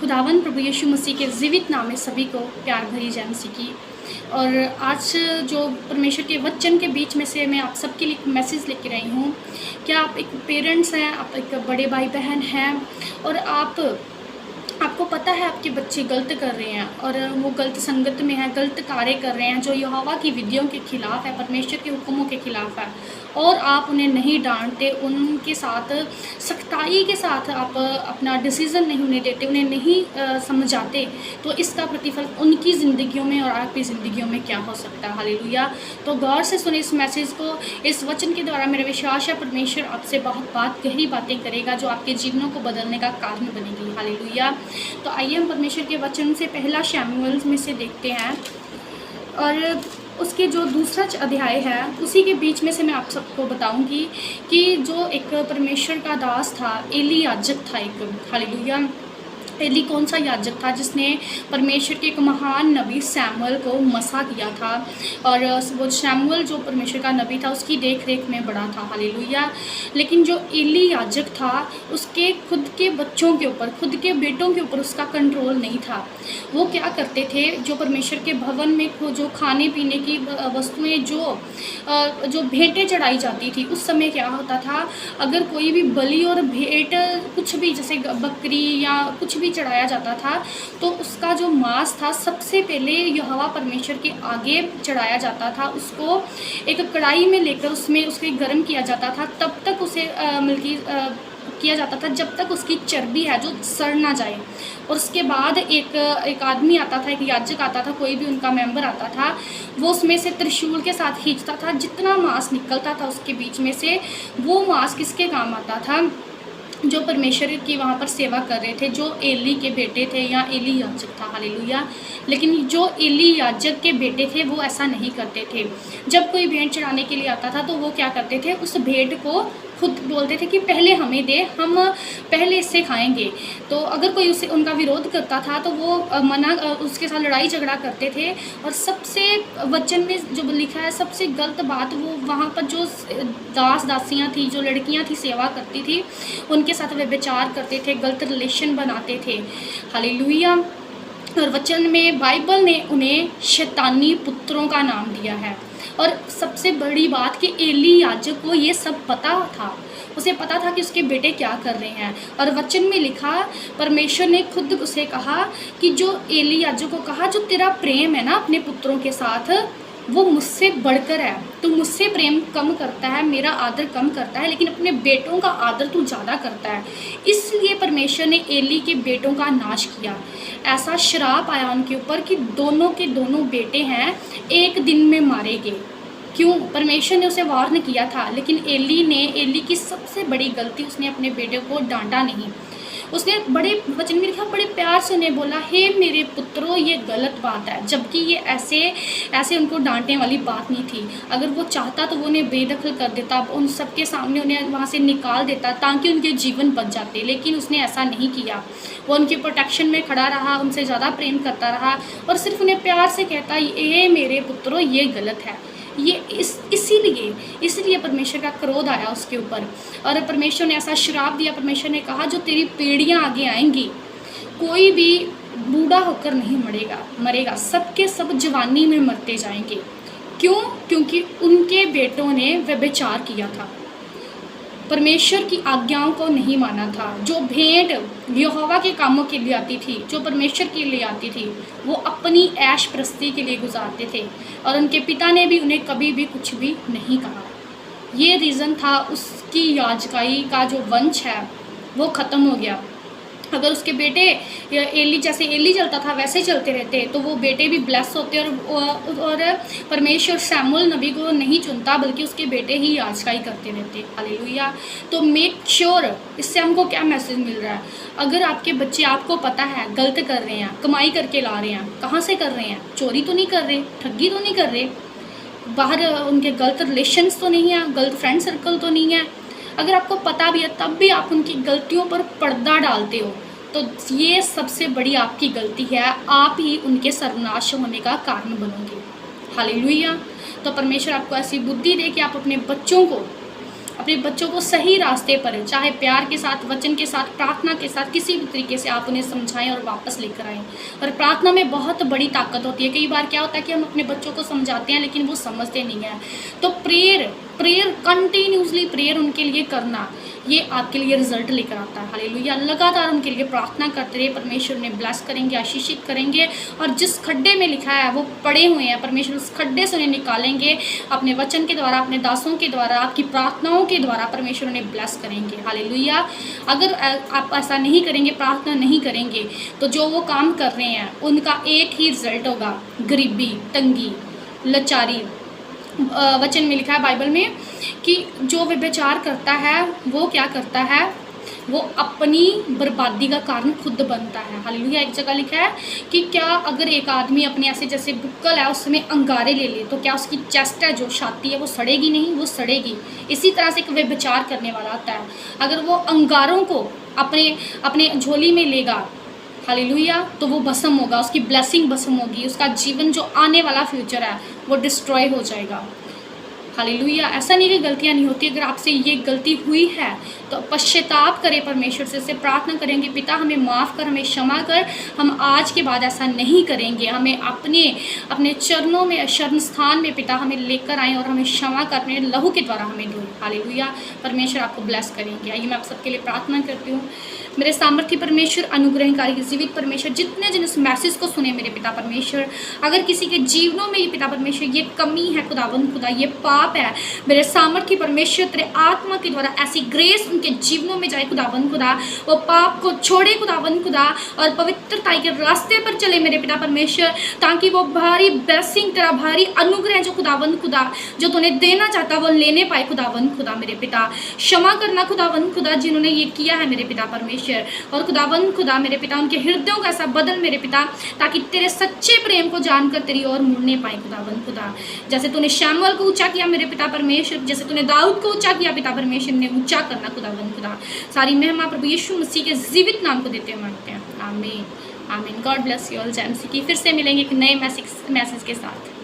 खुदावंद प्रभु यीशु मसीह के जीवित नाम में सभी को प्यार भरी जय मसीह की। और आज जो परमेश्वर के वचन के बीच में से मैं आप सबके लिए एक मैसेज लेके आई हूँ। क्या आप एक पेरेंट्स हैं, आप एक बड़े भाई बहन हैं और आपको पता है आपके बच्चे गलत कर रहे हैं और वो गलत संगत में है, गलत कार्य कर रहे हैं जो यहोवा की विधियों के खिलाफ है, परमेश्वर के हुक्मों के खिलाफ है, और आप उन्हें नहीं डांटते, उनके साथ सख्ताई के साथ आप अपना डिसीज़न नहीं उन्हें देते, उन्हें नहीं समझाते, तो इसका प्रतिफल उनकी ज़िंदगियों में और आपकी ज़िंदगियों में क्या हो सकता है। हालेलुया। तो गौर से सुने इस मैसेज को। इस वचन के द्वारा मेरा विश्वास है परमेश्वर आपसे बहुत गहरी बातें करेगा जो आपके जीवनों को बदलने का कारण बनेगी। हालेलुया। तो आइए हम परमेश्वर के वचन से पहला शमूएल में से देखते हैं, और उसके जो दूसरा अध्याय है उसी के बीच में से मैं आप सबको बताऊंगी कि जो एक परमेश्वर का दास था, एली याजक था एक। हालेलुया। एली कौन सा याजक था जिसने परमेश्वर के एक महान नबी शमूएल को मसा किया था, और वो शमूएल जो परमेश्वर का नबी था उसकी देख रेख में बड़ा था। हालेलुया। लेकिन जो एली याजक था उसके खुद के बच्चों के ऊपर, खुद के बेटों के ऊपर उसका कंट्रोल नहीं था। वो क्या करते थे, जो परमेश्वर के भवन में जो खाने पीने की वस्तुएं, जो भेंटें चढ़ाई जाती थी, उस समय क्या होता था, अगर कोई भी बलि और भेंट कुछ भी जैसे बकरी या कुछ भी चढ़ाया जाता था तो उसका जो मांस था सबसे पहले यहोवा परमेश्वर के आगे चढ़ाया जाता था। उसको एक कढ़ाई में लेकर उसमें उसके गर्म किया जाता था, तब तक उसे किया जाता था जब तक उसकी चर्बी है जो सड़ ना जाए। और उसके बाद एक आदमी आता था, एक याजक आता था, कोई भी उनका मेंबर आता था, वो उसमें से त्रिशूल के साथ खींचता था। जितना मांस निकलता था उसके बीच में से, वो मांस किसके काम आता था, जो परमेश्वर की वहाँ पर सेवा कर रहे थे, जो एली के बेटे थे या एली याजक था। हालेलुया। लेकिन जो एली याजक के बेटे थे वो ऐसा नहीं करते थे। जब कोई भेंट चढ़ाने के लिए आता था तो वो क्या करते थे, उस भेंट को खुद बोलते थे कि पहले हमें दे, हम पहले इससे खाएंगे। तो अगर कोई उसे उनका विरोध करता था तो वो उसके साथ लड़ाई झगड़ा करते थे। और सबसे वचन में जो लिखा है सबसे गलत बात, वो वहाँ पर जो दासियाँ थी, जो लड़कियाँ थी सेवा करती थी, उनके साथ वे व्यभिचार करते थे, गलत रिलेशन बनाते थे। हालेलुया। और वचन में बाइबल ने उन्हें शैतानी पुत्रों का नाम दिया है। और सबसे बड़ी बात कि एली याजक को ये सब पता था, उसे पता था कि उसके बेटे क्या कर रहे हैं। और वचन में लिखा, परमेश्वर ने खुद उसे कहा कि जो एली याजक को कहा, जो तेरा प्रेम है ना अपने पुत्रों के साथ, वो मुझसे बढ़कर है। तू मुझसे प्रेम कम करता है, मेरा आदर कम करता है, लेकिन अपने बेटों का आदर तू ज़्यादा करता है। इसलिए परमेश्वर ने एली के बेटों का नाश किया। ऐसा श्राप आया उनके ऊपर कि दोनों के दोनों बेटे हैं एक दिन में मारे गए। क्यों? परमेश्वर ने उसे वार्न किया था, लेकिन एली की सबसे बड़ी गलती, उसने अपने बेटे को डांटा नहीं। उसने बड़े वचन में लिखा, बड़े प्यार से उन्हें बोला, हे मेरे पुत्रों, ये गलत बात है। जबकि ये ऐसे उनको डांटने वाली बात नहीं थी। अगर वो चाहता तो वो उन्हें बेदखल कर देता, उन सबके सामने उन्हें वहाँ से निकाल देता ताकि उनके जीवन बच जाते, लेकिन उसने ऐसा नहीं किया। वो उनके प्रोटेक्शन में खड़ा रहा, उनसे ज़्यादा प्रेम करता रहा और सिर्फ उन्हें प्यार से कहता, ये मेरे पुत्रों ये गलत है। ये इसीलिए परमेश्वर का क्रोध आया उसके ऊपर, और परमेश्वर ने ऐसा श्राप दिया। परमेश्वर ने कहा, जो तेरी पीढ़ियाँ आगे आएंगी, कोई भी बूढ़ा होकर नहीं मरेगा, सबके सब जवानी में मरते जाएंगे। क्यों? क्योंकि उनके बेटों ने व्यभिचार किया था, परमेश्वर की आज्ञाओं को नहीं माना था। जो भेंट यहोवा के कामों के लिए आती थी, जो परमेश्वर के लिए आती थी, वो अपनी ऐश प्रस्ती के लिए गुजारते थे, और उनके पिता ने भी उन्हें कभी भी कुछ भी नहीं कहा। ये रीज़न था उसकी याजकाई का जो वंश है वो ख़त्म हो गया। अगर उसके बेटे जैसे एली चलता था वैसे चलते रहते तो वो बेटे भी ब्लेस होते, और परमेश्वर शमूएल नबी को नहीं चुनता बल्कि उसके बेटे ही याजकाई करते रहते। हालेलुया। तो मेक श्योर, इससे हमको क्या मैसेज मिल रहा है, अगर आपके बच्चे आपको पता है गलत कर रहे हैं, कमाई करके ला रहे हैं, कहाँ से कर रहे हैं, चोरी तो नहीं कर रहे, ठगी तो नहीं कर रहे, बाहर उनके गलत रिलेशंस तो नहीं है, गलत फ्रेंड सर्कल तो नहीं है, अगर आपको पता भी है तब भी आप उनकी गलतियों पर पर्दा डालते हो, तो ये सबसे बड़ी आपकी गलती है। आप ही उनके सर्वनाश होने का कारण बनोगे। हालेलुया। तो परमेश्वर आपको ऐसी बुद्धि दे कि आप अपने बच्चों को अपने बच्चों को सही रास्ते पर, चाहे प्यार के साथ, वचन के साथ, प्रार्थना के साथ, किसी भी तरीके से आप उन्हें समझाएं और वापस लेकर आएँ। और प्रार्थना में बहुत बड़ी ताकत होती है। कई बार क्या होता है कि हम अपने बच्चों को समझाते हैं लेकिन वो समझते नहीं हैं। तो प्रेयर कंटिन्यूसली प्रेयर उनके लिए करना, ये आपके लिए रिजल्ट लेकर आता है। हालेलुया। लगातार उनके लिए प्रार्थना करते रहिए, परमेश्वर उन्हें ब्लेस करेंगे, आशीषित करेंगे। और जिस खड्डे में लिखा है वो पड़े हुए हैं, परमेश्वर उस खड्डे से उन्हें निकालेंगे। अपने वचन के द्वारा, अपने दासों के द्वारा, आपकी प्रार्थनाओं के द्वारा परमेश्वर उन्हें ब्लेस करेंगे। हालेलुया। अगर आप ऐसा नहीं करेंगे, प्रार्थना नहीं करेंगे, तो जो वो काम कर रहे हैं उनका एक ही रिजल्ट होगा, गरीबी, तंगी, लाचारी। वचन में लिखा है बाइबल में कि जो व्यभिचार करता है वो क्या करता है, वो अपनी बर्बादी का कारण खुद बनता है। हालेलुया। एक जगह लिखा है कि क्या अगर एक आदमी अपने ऐसे जैसे बुक्कल है उसमें अंगारे ले ले तो क्या उसकी चेस्ट है, जो छाती है, वो सड़ेगी नहीं? वो सड़ेगी। इसी तरह से एक व्यभिचार करने वाला आता है, अगर वो अंगारों को अपने झोली में लेगा, हालेलुया, तो वो भस्म होगा, उसकी ब्लेसिंग भस्म होगी, उसका जीवन जो आने वाला फ्यूचर है वो डिस्ट्रॉय हो जाएगा। हालेलुया। ऐसा नहीं कि गलतियां नहीं होती, अगर आपसे ये गलती हुई है तो पश्चाताप करें, परमेश्वर से प्रार्थना करेंगे, पिता हमें माफ़ कर, हमें क्षमा कर, हम आज के बाद ऐसा नहीं करेंगे। हमें अपने चरणों में, शरण स्थान में पिता हमें लेकर आएँ और हमें क्षमा कर, अपने लहू के द्वारा हमें दो। हालेलुया। परमेश्वर आपको ब्लेस करेंगे। आइए मैं आप सबके लिए प्रार्थना करती हूँ। मेरे सामर्थ्य परमेश्वर, अनुग्रहकारी जीवित परमेश्वर, जितने जिन इस मैसेज को सुने मेरे पिता परमेश्वर, अगर किसी के जीवनों में ये पिता परमेश्वर ये कमी है खुदावंद खुदा, ये पाप है, मेरे सामर्थ्य परमेश्वर तेरे आत्मा के द्वारा ऐसी ग्रेस उनके जीवनों में जाए खुदावंद खुदा, वो पाप को छोड़े खुदावंद खुदा और पवित्रता के रास्ते पर चले मेरे पिता परमेश्वर, ताकि वो भारी ब्लेसिंग, तेरा भारी अनुग्रह जो खुदावंद खुदा जो तूने देना चाहता वो लेने पाए खुदावंद खुदा। मेरे पिता क्षमा करना खुदावंद खुदा जिन्होंने ये किया है मेरे पिता परमेश्वर, और खुदावंद खुदा मेरे पिता उनके हृदयों का ऐसा बदल मेरे पिता, ताकि तेरे सच्चे प्रेम को जानकर तेरी ओर मुड़ने पाए खुदावंद खुदा। जैसे तूने शमूएल को ऊंचा किया मेरे पिता परमेश्वर, जैसे तूने दाऊद को ऊंचा किया पिता परमेश्वर, ने ऊंचा करना खुदावंद खुदा। सारी महिमा प्रभु यीशु मसीह के जीवित नाम को देते मांगते हैं, आमीन आमीन। God bless you all. जय मसीह की। फिर से मिलेंगे एक नए मैसेज के साथ।